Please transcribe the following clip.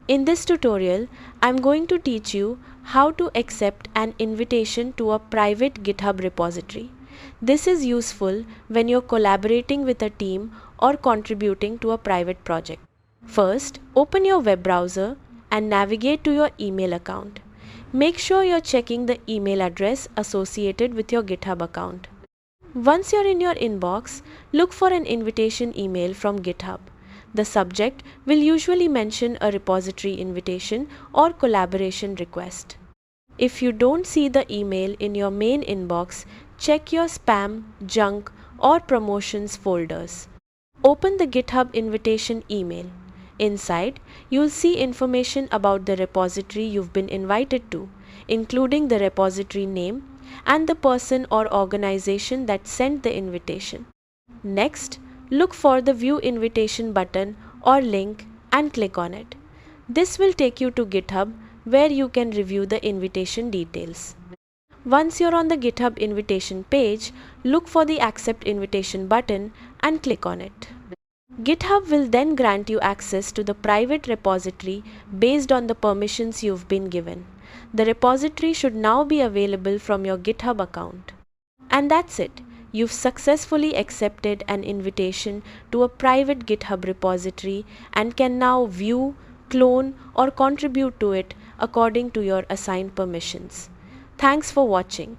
In this tutorial, I'm going to teach you how to accept an invitation to a private GitHub repository. This is useful when you're collaborating with a team or contributing to a private project. First, open your web browser and navigate to your email account. Make sure you're checking the email address associated with your GitHub account. Once you're in your inbox, look for an invitation email from GitHub. The subject will usually mention a repository invitation or collaboration request. If you don't see the email in your main inbox, check your spam, junk, or promotions folders. Open the GitHub invitation email. Inside, you'll see information about the repository you've been invited to, including the repository name and the person or organization that sent the invitation. Next, look for the View Invitation button or link and click on it. This will take you to GitHub where you can review the invitation details. Once you're on the GitHub invitation page, look for the Accept Invitation button and click on it. GitHub will then grant you access to the private repository based on the permissions you've been given. The repository should now be available from your GitHub account. And that's it. You've successfully accepted an invitation to a private GitHub repository and can now view, clone, or contribute to it according to your assigned permissions. Thanks for watching.